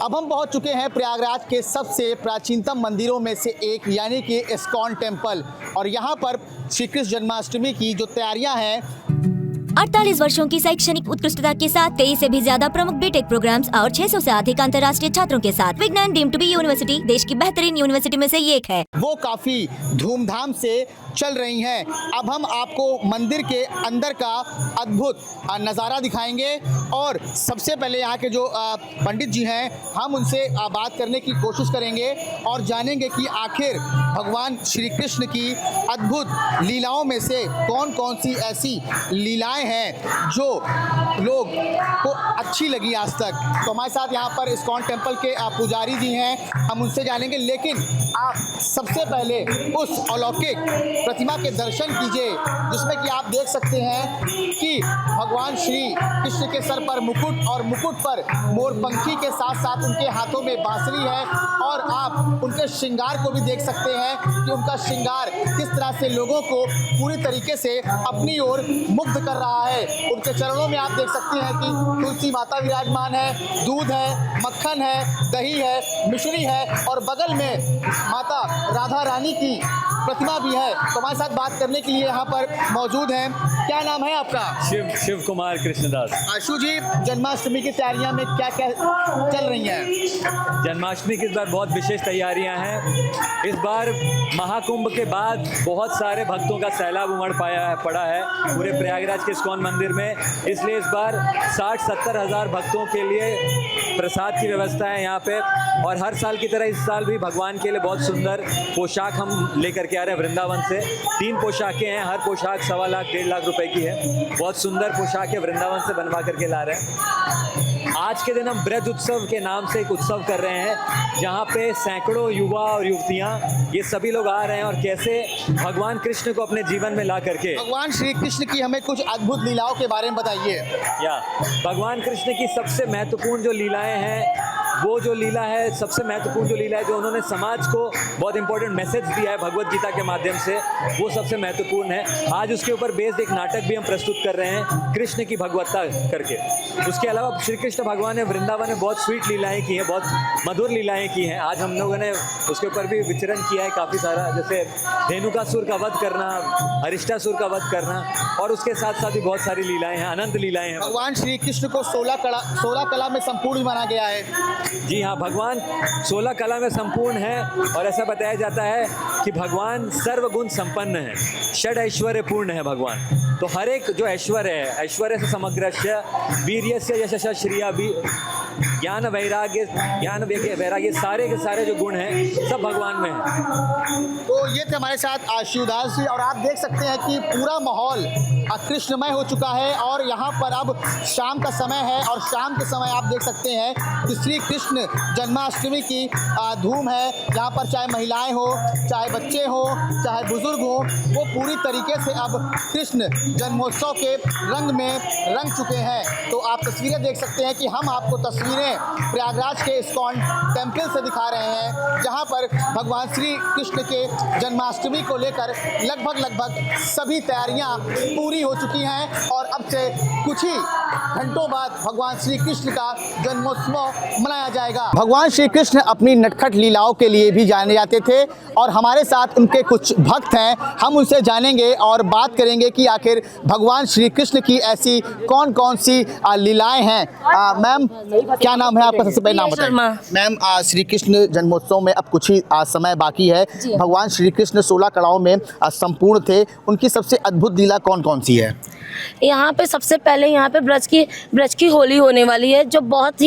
अब हम पहुंच चुके हैं प्रयागराज के सबसे प्राचीनतम मंदिरों में से एक यानी कि इस्कॉन टेम्पल, और यहाँ पर श्री कृष्ण जन्माष्टमी की जो तैयारियां हैं 48 वर्षों की शैक्षणिक उत्कृष्टता के साथ 23 से भी ज्यादा प्रमुख बीटेक प्रोग्राम्स और 600 से अधिक अंतर्राष्ट्रीय छात्रों के साथ विज्ञान डीम्ड टू बी यूनिवर्सिटी देश की बेहतरीन यूनिवर्सिटी में से एक है, वो काफी धूमधाम से चल रही हैं। अब हम आपको मंदिर के अंदर का अद्भुत नज़ारा दिखाएंगे और सबसे पहले यहाँ के जो पंडित जी हैं हम उनसे बात करने की कोशिश करेंगे और जानेंगे कि आखिर भगवान श्री कृष्ण की अद्भुत लीलाओं में से कौन कौन सी ऐसी लीलाएं हैं जो लोग को अच्छी लगी आज तक। तो हमारे साथ यहाँ पर इस्कॉन टेम्पल के पुजारी जी हैं, हम उनसे जानेंगे, लेकिन आप सबसे पहले उस अलौकिक प्रतिमा के दर्शन कीजिए जिसमें कि आप देख सकते हैं कि भगवान श्री कृष्ण के सर पर मुकुट और मुकुट पर मोरपंखी के साथ साथ उनके हाथों में बांसुरी है, और आप उनके श्रृंगार को भी देख सकते हैं कि उनका श्रृंगार किस तरह से लोगों को पूरी तरीके से अपनी ओर मुग्ध कर रहा है। उनके चरणों में आप देख सकते हैं कि तुलसी माता विराजमान है, दूध है, मक्खन है, दही है, मिश्री है और बगल में माता राधा रानी की प्रतिमा भी है। तो हमारे साथ बात करने के लिए यहाँ पर मौजूद हैं। क्या नाम है आपका? शिव कुमार कृष्णदास। आशु जी, जन्माष्टमी की तैयारियां में क्या क्या चल रही हैं? जन्माष्टमी की इस बार बहुत विशेष तैयारियां हैं। इस बार महाकुंभ के बाद बहुत सारे भक्तों का सैलाब पड़ा है पूरे प्रयागराज के इस्कॉन मंदिर में, इसलिए इस बार 60-70 हज़ार भक्तों के लिए प्रसाद की व्यवस्था है यहाँ पे। और हर साल की तरह इस साल भी भगवान के लिए बहुत सुंदर पोशाक हम लेकर के आ रहे हैं वृंदावन से। 3 पोशाकें हैं, हर पोशाक 1.25 लाख 1.5 लाख रुपए की है। बहुत सुंदर पोशाक है, वृंदावन से बनवा करके ला रहे हैं। आज के दिन हम ब्रज उत्सव के नाम से एक उत्सव कर रहे हैं जहाँ पे सैकड़ों युवा और युवतियाँ ये सभी लोग आ रहे हैं और कैसे भगवान कृष्ण को अपने जीवन में ला करके। भगवान श्री कृष्ण की हमें कुछ अद्भुत लीलाओं के बारे में बताइए। भगवान कृष्ण की सबसे महत्वपूर्ण जो लीलाएं हैं, वो जो लीला है, सबसे महत्वपूर्ण जो लीला है जो उन्होंने समाज को बहुत इंपॉर्टेंट मैसेज दिया है भगवत गीता के माध्यम से, वो सबसे महत्वपूर्ण है। आज उसके ऊपर बेस्ड एक नाटक भी हम प्रस्तुत कर रहे हैं कृष्ण की भगवत्ता करके। उसके अलावा श्री कृष्ण भगवान ने वृंदावन में बहुत स्वीट लीलाएं की हैं, बहुत मधुर लीलाएं की हैं। आज हम लोगों ने उसके ऊपर भी विचरण किया है काफ़ी सारा, जैसे धेनुकासुर का वध करना, अरिष्टासुर का वध करना, और उसके साथ साथ भी बहुत सारी लीलाएं हैं, अनंत लीलाएं हैं। भगवान श्री कृष्ण को 16 कला में संपूर्ण माना गया है। जी हाँ, भगवान 16 कला में संपूर्ण है और ऐसा बताया जाता है कि भगवान सर्वगुण संपन्न है, षड ऐश्वर्य पूर्ण है भगवान। तो हर एक जो ऐश्वर्य है, ऐश्वर्य से समग्रस्य, वीर्यस्य यशस्य श्रिया भी, ज्ञान वैराग्य सारे के सारे जो गुण हैं सब भगवान में हैं। तो ये थे हमारे साथ शिवदास जी, और आप देख सकते हैं कि पूरा माहौल कृष्णमय हो चुका है और यहाँ पर अब शाम का समय है, और शाम के समय आप देख सकते हैं कि श्री कृष्ण जन्माष्टमी की धूम है। यहाँ पर चाहे महिलाएं हो, चाहे बच्चे हो, चाहे बुजुर्ग हो, वो पूरी तरीके से अब कृष्ण जन्मोत्सव के रंग में रंग चुके हैं। तो आप तस्वीरें देख सकते हैं कि हम आपको तस्वीरें प्रयागराज के इस्कॉन टेम्पल से दिखा रहे हैं जहाँ पर भगवान श्री कृष्ण के जन्माष्टमी को लेकर लगभग सभी तैयारियाँ पूरी हो चुकी हैं, और अब से कुछ ही घंटों बाद भगवान श्री कृष्ण का जन्मोत्सव मनाया जाएगा। भगवान श्री कृष्ण अपनी नटखट लीलाओं के लिए भी जाने जाते थे, और हमारे साथ उनके कुछ भक्त हैं, हम उनसे जानेंगे और बात करेंगे कि आखिर भगवान श्री कृष्ण की ऐसी कौन कौन सी लीलाएं हैं। मैम, क्या नाम है आपका? सबसे पहले नाम बताइए। मैम, श्री कृष्ण जन्मोत्सव में अब कुछ ही समय बाकी है। भगवान श्री कृष्ण 16 कलाओं में संपूर्ण थे, उनकी सबसे अद्भुत लीला कौन कौन सी है? यहाँ पे सबसे पहले यहाँ पे ब्रज की होली होने वाली है, जो बहुत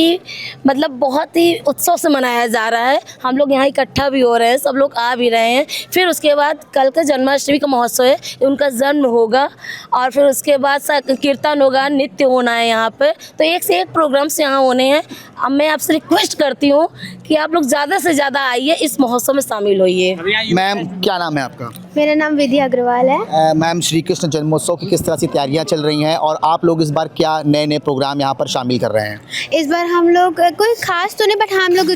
ही उत्सव से मनाया जा रहा है। हम लोग यहाँ इकट्ठा भी हो रहे हैं, सब लोग आ भी रहे हैं। फिर उसके बाद कल का जन्माष्टमी का महोत्सव है, उनका जन्म होगा, और फिर उसके बाद कीर्तन होगा, नृत्य होना है यहाँ पे। तो एक से एक प्रोग्राम्स यहाँ होने हैं। अब मैं आपसे रिक्वेस्ट करती हूँ कि आप लोग ज़्यादा से ज़्यादा आइए, इस महोत्सव में शामिल होइए। मैम, क्या नाम है आपका? मेरा नाम विद्या अग्रवाल है। मैम, श्री कृष्ण जन्मोत्सव की किस तरह से तैयारियां चल रही हैं, और आप लोग इस बार क्या नए नए प्रोग्राम यहाँ पर शामिल कर रहे हैं? इस बार हम लोग कोई खास तो नहीं, बट हम लोग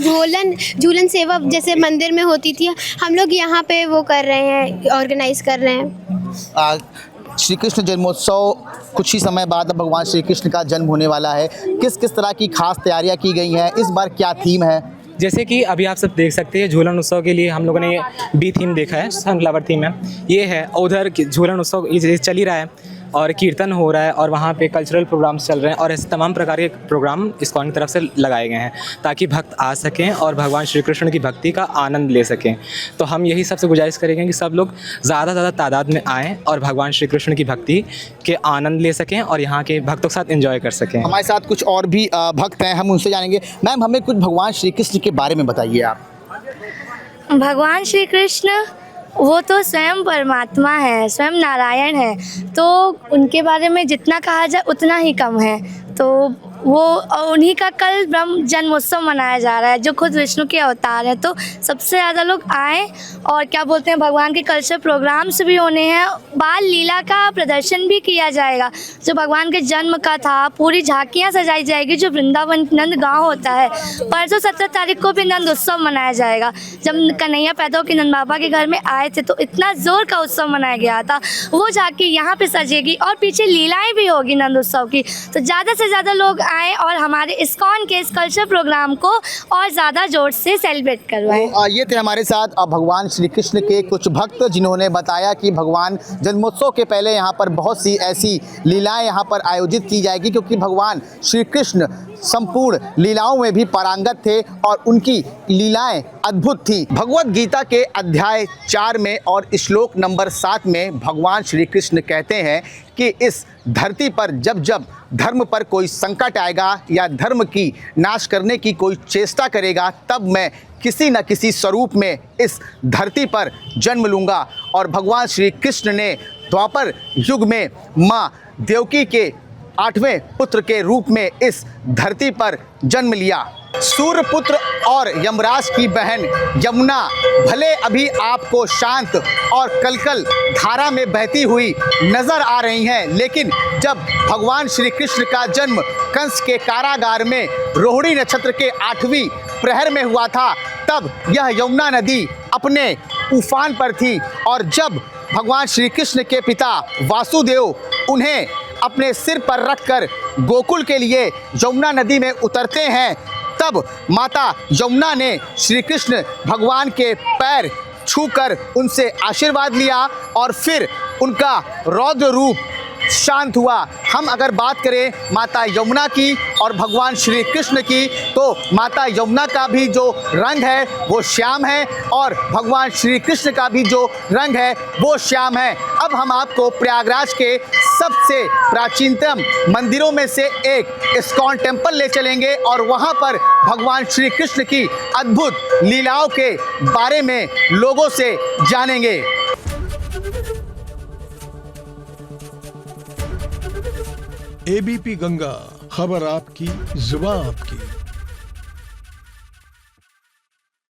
झूलन सेवा जैसे मंदिर में होती थी, हम लोग यहाँ पे वो कर रहे हैं, ऑर्गेनाइज कर रहे हैं। श्री कृष्ण जन्मोत्सव कुछ ही समय बाद अब भगवान श्री कृष्ण का जन्म होने वाला है। किस किस तरह की खास तैयारियां की गई हैं, इस बार क्या थीम है? जैसे कि अभी आप सब देख सकते हैं झूलन उत्सव के लिए हम लोगों ने बी थीम देखा है, सनफ्लावर थीम है ये है। उधर झूलन उत्सव ये चल ही रहा है और कीर्तन हो रहा है और वहाँ पे कल्चरल प्रोग्राम्स चल रहे हैं और ऐसे तमाम प्रकार के प्रोग्राम इस्कॉन की तरफ से लगाए गए हैं ताकि भक्त आ सकें और भगवान श्री कृष्ण की भक्ति का आनंद ले सकें। तो हम यही सबसे गुजारिश करेंगे कि सब लोग ज़्यादा तादाद में आएँ और भगवान श्री कृष्ण की भक्ति के आनंद ले सकें और यहाँ के भक्तों के साथ एंजॉय कर सकें। हमारे साथ कुछ और भी भक्त हैं, हम उनसे जानेंगे। मैम, हमें कुछ भगवान श्री कृष्ण के बारे में बताइए आप। भगवान श्री कृष्ण वो तो स्वयं परमात्मा है, स्वयं नारायण है, तो उनके बारे में जितना कहा जाए उतना ही कम है। तो वो उन्हीं का कल ब्रह्म जन्मोत्सव मनाया जा रहा है जो खुद विष्णु के अवतार हैं। तो सबसे ज़्यादा लोग आएँ और क्या बोलते हैं भगवान के कल्चर प्रोग्राम्स भी होने हैं, बाल लीला का प्रदर्शन भी किया जाएगा जो भगवान के जन्म का था। पूरी झांकियाँ सजाई जाएगी जो वृंदावन नंद गांव होता है। परसों 17 तारीख को भी नंद उत्सव मनाया जाएगा। जब कन्हैया पैदा होकर नंद बाबा के घर में आए थे तो इतना ज़ोर का उत्सव मनाया गया था। वो झांकी यहाँ पर सजेगी और पीछे लीलाएँ भी होगी नंद उत्सव की। तो ज़्यादा से ज़्यादा लोग आए और हमारे इस्कॉन के इस कल्चर प्रोग्राम को और ज़्यादा जोर से सेलिब्रेट करवाएं। तो ये थे हमारे साथ भगवान श्री कृष्ण के कुछ भक्त जिन्होंने बताया कि भगवान जन्मोत्सव के पहले यहाँ पर बहुत सी ऐसी लीलाएं यहाँ पर आयोजित की जाएगी क्योंकि भगवान श्री कृष्ण संपूर्ण लीलाओं में भी पारंगत थे और उनकी लीलाएं अद्भुत थी। भगवत गीता के अध्याय 4 में और श्लोक नंबर 7 में भगवान श्री कृष्ण कहते हैं कि इस धरती पर जब जब धर्म पर कोई संकट आएगा या धर्म की नाश करने की कोई चेष्टा करेगा तब मैं किसी न किसी स्वरूप में इस धरती पर जन्म लूँगा। और भगवान श्री कृष्ण ने द्वापर युग में माँ देवकी के 8वें पुत्र के रूप में इस धरती पर जन्म लिया। सूर्य पुत्र और यमराज की बहन यमुना भले अभी आपको शांत और कलकल धारा में बहती हुई नजर आ रही हैं, लेकिन जब भगवान श्री कृष्ण का जन्म कंस के कारागार में रोहिणी नक्षत्र के 8वीं प्रहर में हुआ था तब यह यमुना नदी अपने उफान पर थी। और जब भगवान श्री कृष्ण के पिता वासुदेव उन्हें अपने सिर पर रखकर गोकुल के लिए यमुना नदी में उतरते हैं तब माता यमुना ने श्री कृष्ण भगवान के पैर छूकर उनसे आशीर्वाद लिया और फिर उनका रौद्र रूप शांत हुआ। हम अगर बात करें माता यमुना की और भगवान श्री कृष्ण की तो माता यमुना का भी जो रंग है वो श्याम है और भगवान श्री कृष्ण का भी जो रंग है वो श्याम है। अब हम आपको प्रयागराज के सबसे प्राचीनतम मंदिरों में से एक इस्कॉन टेम्पल ले चलेंगे और वहाँ पर भगवान श्री कृष्ण की अद्भुत लीलाओं के बारे में लोगों से जानेंगे। एबीपी गंगा, खबर आपकी, जुबान आपकी।